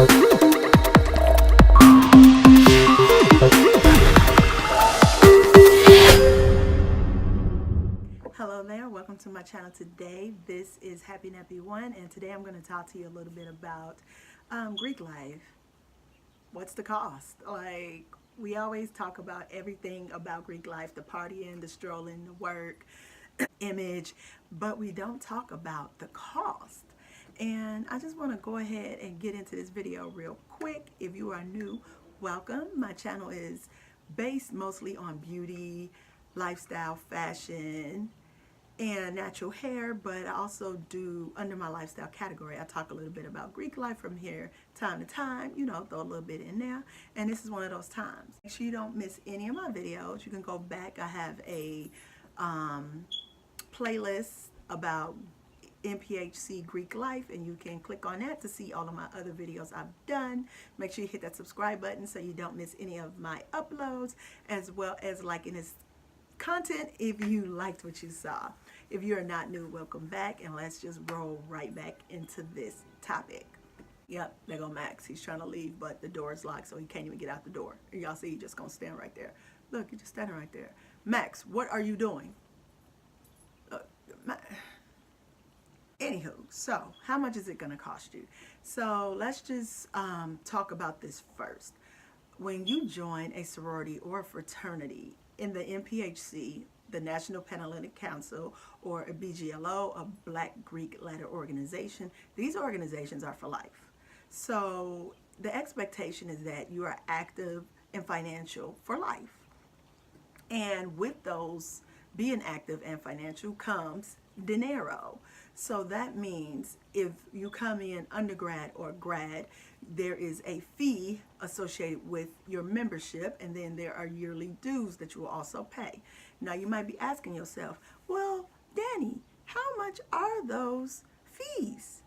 Hello there, welcome to my channel today. This is Happy Nappy One, and today I'm going to talk to you a little bit about Greek life. What's the cost? Like, we always talk about everything about Greek life, the partying, the strolling, the work, image, but we don't talk about the cost. And I just want to go ahead and get into this video real quick. If you are new, welcome. My channel is based mostly on beauty, lifestyle, fashion, and natural hair, but I also do, under my lifestyle category, I talk a little bit about Greek life from here time to time, you know, throw a little bit in there, and this is one of those times. Make sure you don't miss any of my videos. You can go back. I have a playlist about NHPC Greek life, and you can click on that to see all of my other videos I've done. Make sure you hit that subscribe button so you don't miss any of my uploads, as well as liking this content if you liked what you saw. If you're not new, welcome back, and let's just roll right back into this topic. Yep, there go Max. He's trying to leave, but the door is locked, so he can't even get out the door. Y'all see, he's just gonna stand right there. Look, you're just standing right there. Max, what are you doing? Anywho, so how much is it gonna cost you? So let's just talk about this first. When you join a sorority or a fraternity in the NPHC, the National Panhellenic Council, or a BGLO, a Black Greek Ladder organization, these organizations are for life. So the expectation is that you are active and financial for life. And with those being active and financial comes dinero. So that means if you come in undergrad or grad, there is a fee associated with your membership, and then there are yearly dues that you will also pay. Now you might be asking yourself, well, Danny, how much are those fees?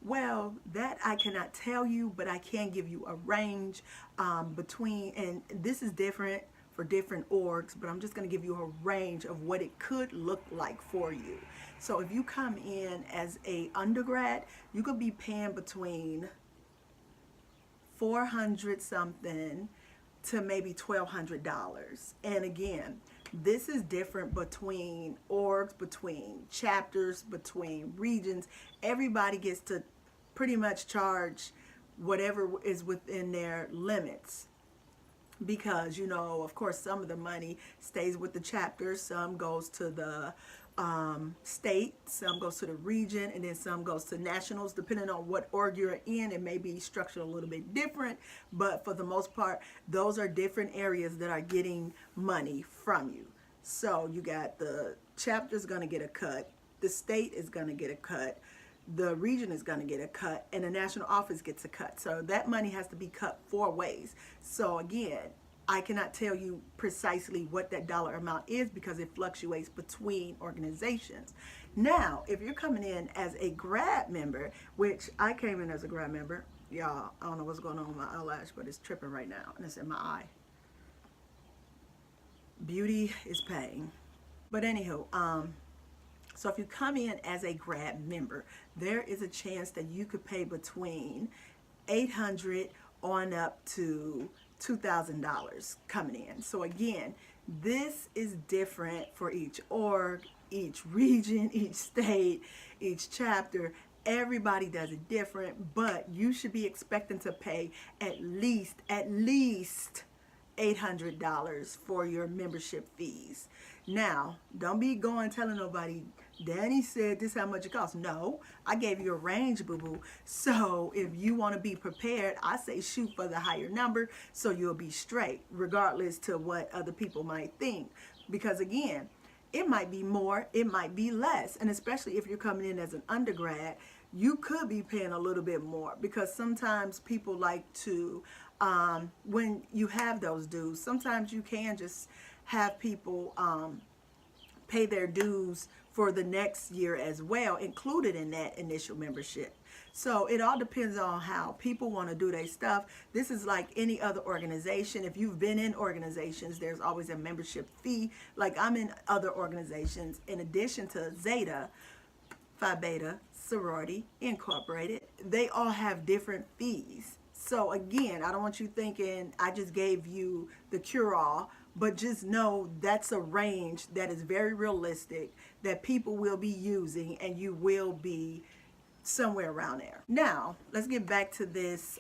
Well, that I cannot tell you, but I can give you a range between, and this is different for different orgs, but I'm just going to give you a range of what it could look like for you. So if you come in as a undergrad, you could be paying between $400 something to maybe $1,200. And again, this is different between orgs, between chapters, between regions. Everybody gets to pretty much charge whatever is within their limits. Because, you know, of course, some of the money stays with the chapters, some goes to the state, some goes to the region, and then some goes to nationals. Depending on what org you're in, it may be structured a little bit different, but for the most part, those are different areas that are getting money from you. So you got the chapter's going to get a cut, the state is going to get a cut, the region is going to get a cut, and the national office gets a cut. So that money has to be cut 4 ways. So again, I cannot tell you precisely what that dollar amount is because it fluctuates between organizations. Now, if you're coming in as a grad member, which I came in as a grad member, y'all, I don't know what's going on with my eyelash, but it's tripping right now, and it's in my eye. Beauty is paying. But anywho, so if you come in as a grad member, there is a chance that you could pay between $800 on up to $2,000 coming in. So again, this is different for each org, each region, each state, each chapter. Everybody does it different, but you should be expecting to pay at least $800 for your membership fees. Now, don't be going telling nobody, Danny said this how much it costs. No, I gave you a range, boo-boo. So if you want to be prepared, I say shoot for the higher number so you'll be straight, regardless to what other people might think. Because again, it might be more, it might be less. And especially if you're coming in as an undergrad, you could be paying a little bit more, because sometimes people like to, when you have those dues, sometimes you can just have people pay their dues for the next year as well, included in that initial membership. So it all depends on how people want to do their stuff. This is like any other organization. If you've been in organizations, there's always a membership fee. Like I'm in other organizations, in addition to Zeta, Phi Beta, Sorority, Incorporated, they all have different fees. So again, I don't want you thinking I just gave you the cure-all, but just know that's a range that is very realistic that people will be using, and you will be somewhere around there. Now, let's get back to this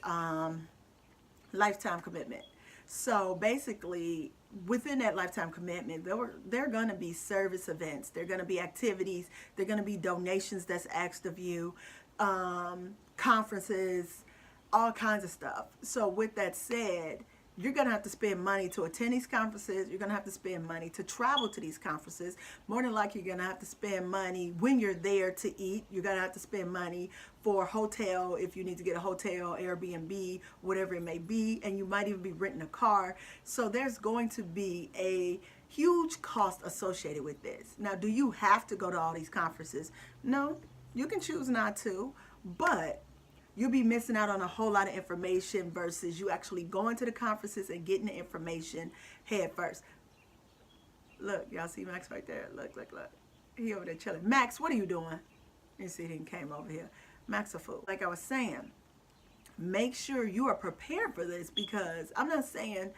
lifetime commitment. So basically, within that lifetime commitment, there are going to be service events, there are going to be activities, there are going to be donations that's asked of you, conferences, all kinds of stuff. So with that said, you're going to have to spend money to attend these conferences. You're going to have to spend money to travel to these conferences. More than likely, you're going to have to spend money when you're there to eat. You're going to have to spend money for a hotel if you need to get a hotel, Airbnb, whatever it may be. And you might even be renting a car. So there's going to be a huge cost associated with this. Now, do you have to go to all these conferences? No, you can choose not to, but you'll be missing out on a whole lot of information versus you actually going to the conferences and getting the information head first. Look, y'all see Max right there? Look, look, look. He over there chilling. Max, what are you doing? You see he came over here. Max a fool. Like I was saying, make sure you are prepared for this, because I'm not saying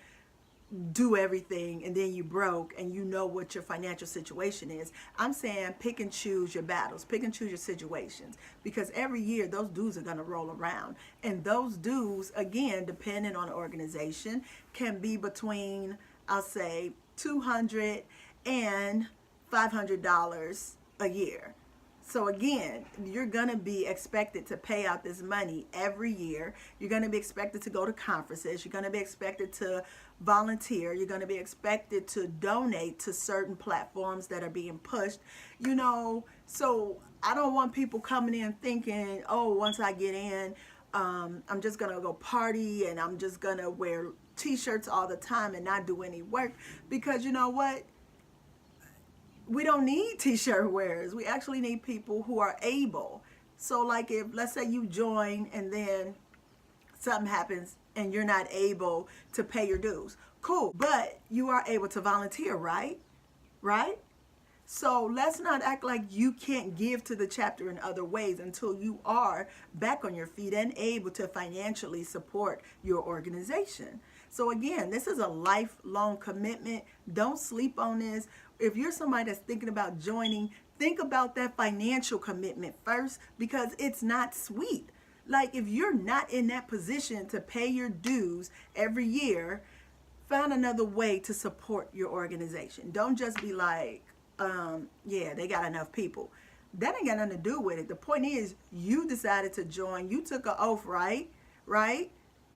do everything and then you broke and you know what your financial situation is. I'm saying pick and choose your battles, pick and choose your situations, because every year those dues are going to roll around, and those dues, again, depending on the organization, can be between, I'll say, $200 and $500 a year. So again, you're going to be expected to pay out this money every year. You're going to be expected to go to conferences. You're going to be expected to volunteer. You're going to be expected to donate to certain platforms that are being pushed. You know, so I don't want people coming in thinking, oh, once I get in, I'm just going to go party and I'm just going to wear t-shirts all the time and not do any work. Because you know what? We don't need t-shirt wearers. We actually need people who are able. So like if, let's say you join and then something happens and you're not able to pay your dues. Cool. But you are able to volunteer, right? Right? So let's not act like you can't give to the chapter in other ways until you are back on your feet and able to financially support your organization. So again, this is a lifelong commitment. Don't sleep on this. If you're somebody that's thinking about joining, think about that financial commitment first, because it's not sweet. Like if you're not in that position to pay your dues every year, find another way to support your organization. Don't just be like, yeah, they got enough people. That ain't got nothing to do with it. The point is you decided to join. You took an oath, right? Right?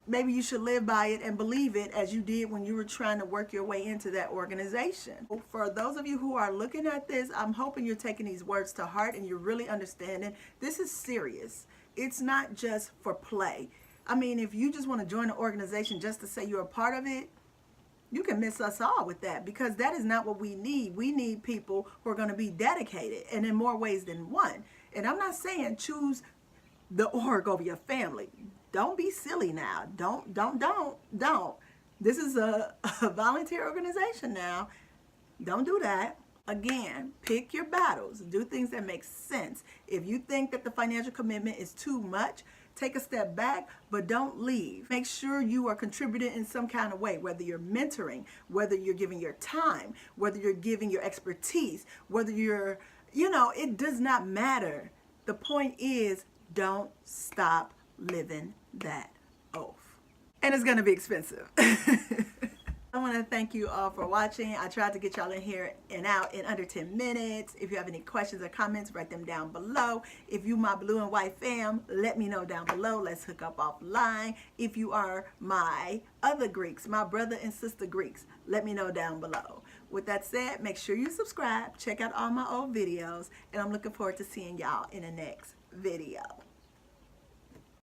Maybe you should live by it and believe it as you did when you were trying to work your way into that organization. For those of you who are looking at this, I'm hoping you're taking these words to heart and you're really understanding this is serious. It's not just for play. I mean, if you just want to join an organization just to say you're a part of it, you can miss us all with that, because that is not what we need. We need people who are going to be dedicated, and in more ways than one. And I'm not saying choose the org over your family. Don't be silly now. Don't. This is a volunteer organization now. Don't do that. Again, pick your battles. Do things that make sense. If you think that the financial commitment is too much, take a step back, but don't leave. Make sure you are contributing in some kind of way, whether you're mentoring, whether you're giving your time, whether you're giving your expertise, whether you're, you know, it does not matter. The point is, don't stop living that oath. And it's going to be expensive. I want to thank you all for watching. I tried to get y'all in here and out in under 10 minutes. If you have any questions or comments, write them down below. If you my blue and white fam, let me know down below. Let's hook up offline. If you are my other Greeks, my brother and sister Greeks, let me know down below. With that said, make sure you subscribe, check out all my old videos, and I'm looking forward to seeing y'all in the next video.